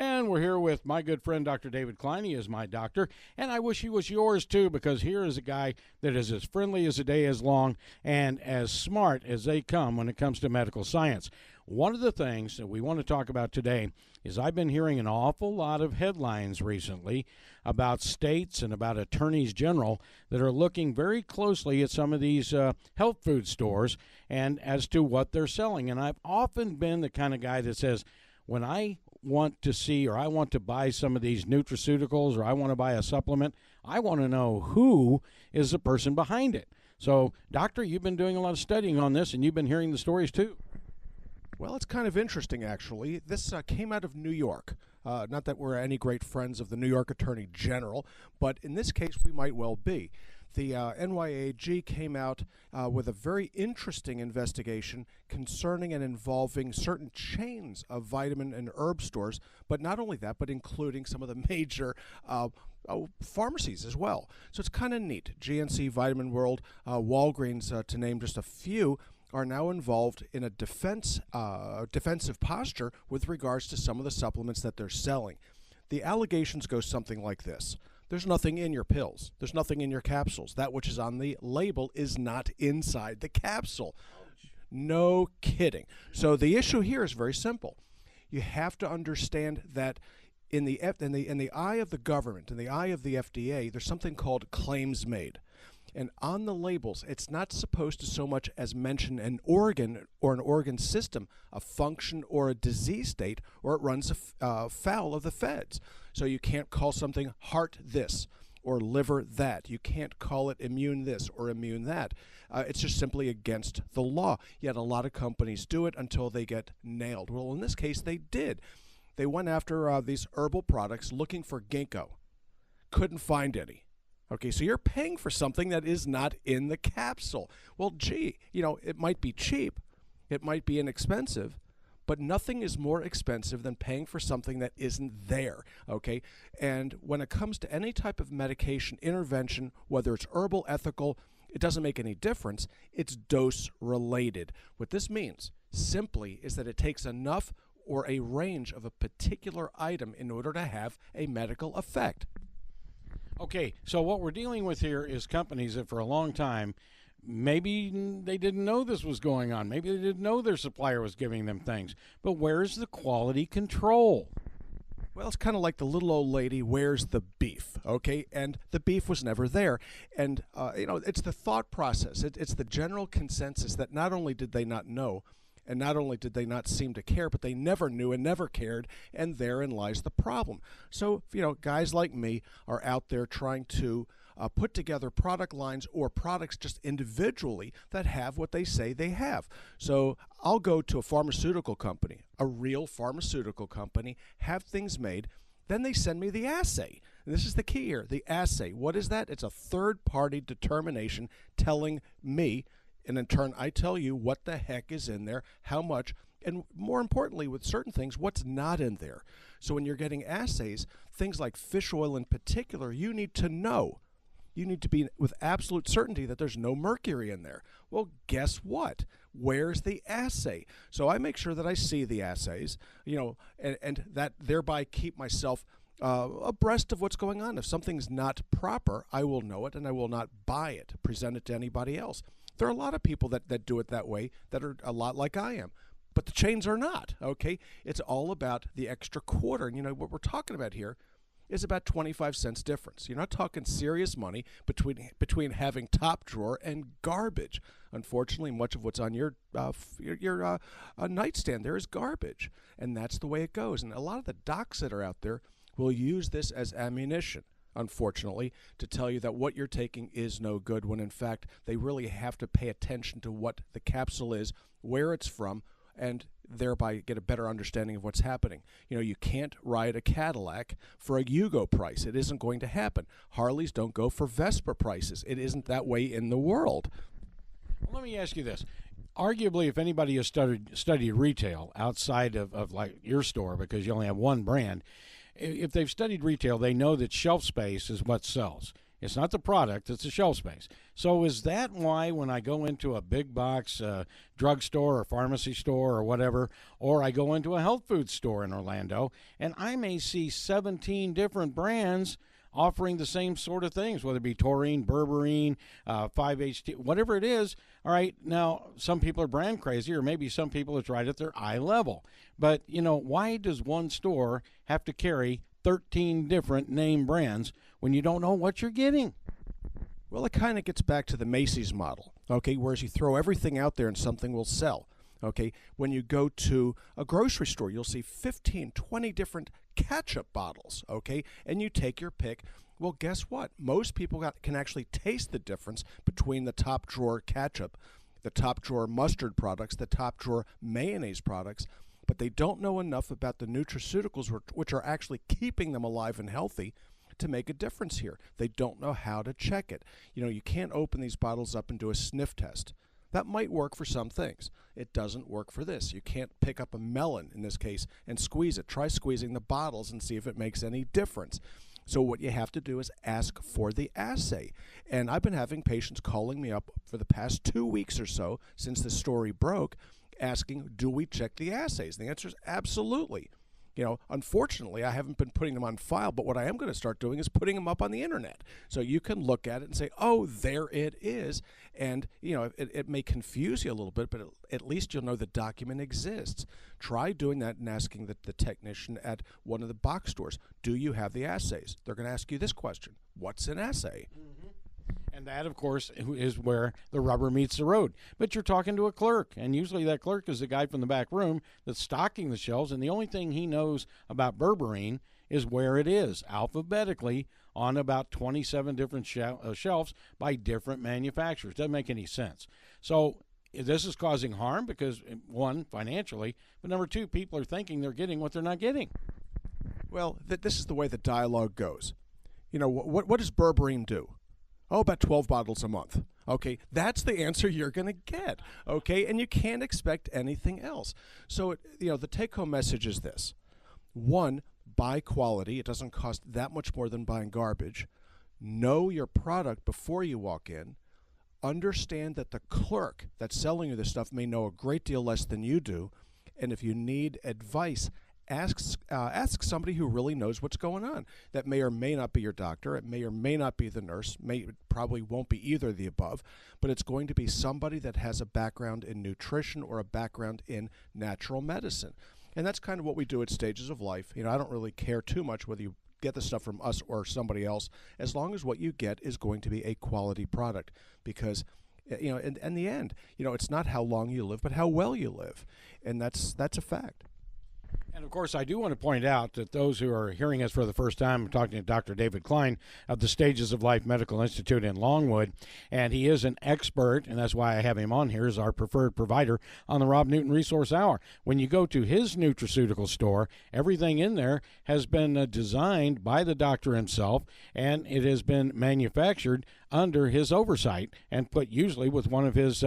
And we're here with my good friend, Dr. David Klein. He is my doctor, and I wish he was yours too, because here is a guy that is as friendly as the day is long and as smart as they come when it comes to medical science. One of the things that we want to talk about today is I've been hearing an awful lot of headlines recently about states and about attorneys general that are looking very closely at some of these health food stores and as to what they're selling. And I've often been the kind of guy that says, when I want to see or I want to buy some of these nutraceuticals or I want to buy a supplement, I want to know who is the person behind it. So, doctor, you've been doing a lot of studying on this and you've been hearing the stories too. Well, it's kind of interesting, actually. This came out of New York. Not that we're any great friends of the New York Attorney General, but in this case, we might well be. The NYAG came out with a very interesting investigation concerning and involving certain chains of vitamin and herb stores, but not only that, but including some of the major pharmacies as well. So it's kind of neat. GNC, Vitamin World, Walgreens, to name just a few, are now involved in a defensive posture with regards to some of the supplements that they're selling. The allegations go something like this. There's nothing in your pills. There's nothing in your capsules. That which is on the label is not inside the capsule. No kidding. So the issue here is very simple. You have to understand that in the eye of the government, in the eye of the FDA, there's something called claims made. And on the labels, it's not supposed to so much as mention an organ or an organ system, a function or a disease state, or it runs afoul of the feds. So you can't call something heart this or liver that. You can't call it immune this or immune that. It's just simply against the law. Yet a lot of companies do it until they get nailed. Well, in this case, they did. They went after these herbal products looking for ginkgo. Couldn't find any. Okay, so you're paying for something that is not in the capsule. Well, gee, it might be cheap, it might be inexpensive, but nothing is more expensive than paying for something that isn't there, okay? And when it comes to any type of medication intervention, whether it's herbal, ethical, it doesn't make any difference. It's dose related. What this means simply is that it takes enough or a range of a particular item in order to have a medical effect. Okay, so what we're dealing with here is companies that for a long time, maybe they didn't know this was going on. Maybe they didn't know their supplier was giving them things. But where's the quality control? Well, it's kind of like the little old lady, where's the beef, okay? And the beef was never there. And, it's the thought process. It's the general consensus that not only did they not know, and not only did they not seem to care, but they never knew and never cared, and therein lies the problem. So, guys like me are out there trying to put together product lines or products just individually that have what they say they have. So I'll go to a pharmaceutical company, a real pharmaceutical company, have things made, then they send me the assay. And this is the key here, the assay. What is that? It's a third-party determination telling me, and in turn, I tell you what the heck is in there, how much, and more importantly, with certain things, what's not in there. So when you're getting assays, things like fish oil in particular, you need to know. You need to be with absolute certainty that there's no mercury in there. Well, guess what? Where's the assay? So I make sure that I see the assays, and that thereby keep myself abreast of what's going on. If something's not proper, I will know it, and I will not buy it, present it to anybody else. There are a lot of people that do it that way that are a lot like I am, but the chains are not, okay? It's all about the extra quarter. And what we're talking about here is about 25 cents difference. You're not talking serious money between having top drawer and garbage. Unfortunately, much of what's on your nightstand there is garbage, and that's the way it goes. And a lot of the docs that are out there will use this as ammunition, unfortunately, to tell you that what you're taking is no good, when in fact they really have to pay attention to what the capsule is, where it's from, and thereby get a better understanding of what's happening. You can't ride a Cadillac for a Yugo price. It isn't going to happen. Harleys don't go for Vespa prices. It isn't that way in the world. Well, let me ask you this. Arguably, if anybody has studied retail outside of like your store, because you only have one brand, if they've studied retail, they know that shelf space is what sells. It's not the product, it's the shelf space. So is that why when I go into a big box drugstore or pharmacy store or whatever, or I go into a health food store in Orlando, and I may see 17 different brands offering the same sort of things, whether it be taurine, berberine, 5-HT, whatever it is. All right, now some people are brand crazy, or maybe some people it's right at their eye level. But, why does one store have to carry 13 different name brands when you don't know what you're getting? Well, it kind of gets back to the Macy's model, okay, whereas you throw everything out there and something will sell. Okay, when you go to a grocery store, you'll see 15, 20 different ketchup bottles, okay, and you take your pick. Well, guess what? Most people can actually taste the difference between the top drawer ketchup, the top drawer mustard products, the top drawer mayonnaise products, but they don't know enough about the nutraceuticals which are actually keeping them alive and healthy to make a difference here. They don't know how to check it. You can't open these bottles up and do a sniff test. That might work for some things. It doesn't work for this. You can't pick up a melon, in this case, and squeeze it. Try squeezing the bottles and see if it makes any difference. So what you have to do is ask for the assay. And I've been having patients calling me up for the past 2 weeks or so since the story broke, asking, do we check the assays? And the answer is absolutely. Unfortunately, I haven't been putting them on file, but what I am going to start doing is putting them up on the internet. So you can look at it and say, oh, there it is. And, it may confuse you a little bit, but at least you'll know the document exists. Try doing that and asking the technician at one of the box stores, do you have the assays? They're going to ask you this question, what's an assay? Mm-hmm. And that, of course, is where the rubber meets the road. But you're talking to a clerk, and usually that clerk is the guy from the back room that's stocking the shelves, and the only thing he knows about berberine is where it is, alphabetically, on about 27 different shelves by different manufacturers. Doesn't make any sense. So this is causing harm because, one, financially, but number two, people are thinking they're getting what they're not getting. Well, this is the way the dialogue goes. What does berberine do? Oh, about 12 bottles a month. Okay, that's the answer you're going to get. Okay, and you can't expect anything else. So, the take-home message is this. One, buy quality. It doesn't cost that much more than buying garbage. Know your product before you walk in. Understand that the clerk that's selling you this stuff may know a great deal less than you do. And if you need advice, ask somebody who really knows what's going on. That may or may not be your doctor. It may or may not be the nurse. Probably won't be either of the above. But it's going to be somebody that has a background in nutrition or a background in natural medicine. And that's kind of what we do at Stages of Life. I don't really care too much whether you get the stuff from us or somebody else, as long as what you get is going to be a quality product. Because in the end, it's not how long you live, but how well you live. And that's a fact. And, of course, I do want to point out that those who are hearing us for the first time, I'm talking to Dr. David Klein of the Stages of Life Medical Institute in Longwood, and he is an expert, and that's why I have him on here as our preferred provider on the Rob Newton Resource Hour. When you go to his nutraceutical store, everything in there has been designed by the doctor himself, and it has been manufactured under his oversight and put usually with one of his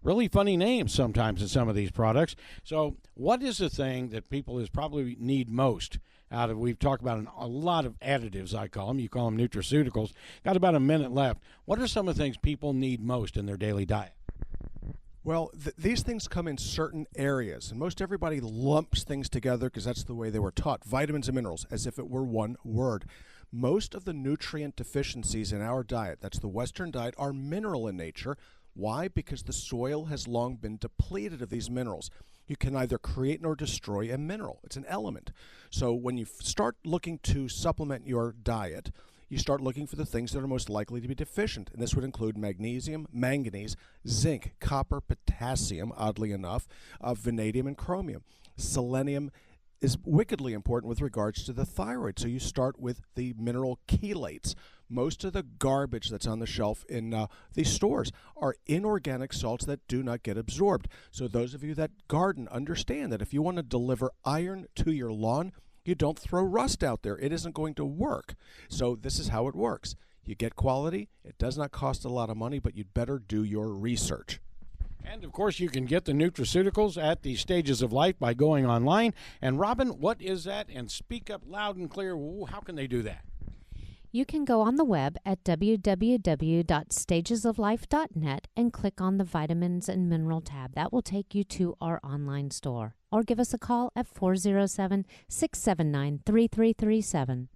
really funny names sometimes in some of these products. So what is the thing that people probably need most out of, we've talked about a lot of additives, I call them. You call them nutraceuticals. Got about a minute left. What are some of the things people need most in their daily diet? Well, these things come in certain areas, and most everybody lumps things together because that's the way they were taught. Vitamins and minerals, as if it were one word. Most of the nutrient deficiencies in our diet, that's the Western diet, are mineral in nature. Why? Because the soil has long been depleted of these minerals. You can neither create nor destroy a mineral. It's an element. So when you start looking to supplement your diet, you start looking for the things that are most likely to be deficient. And this would include magnesium, manganese, zinc, copper, potassium, oddly enough, vanadium, and chromium. Selenium is wickedly important with regards to the thyroid. So you start with the mineral chelates. Most of the garbage that's on the shelf in these stores are inorganic salts that do not get absorbed. So those of you that garden understand that if you want to deliver iron to your lawn, you don't throw rust out there. It isn't going to work. So this is how it works. You get quality. It does not cost a lot of money, but you'd better do your research. And, of course, you can get the nutraceuticals at the Stages of Life by going online. And, Robin, what is that? And speak up loud and clear. How can they do that? You can go on the web at www.stagesoflife.net and click on the Vitamins and Mineral tab. That will take you to our online store. Or give us a call at 407-679-3337.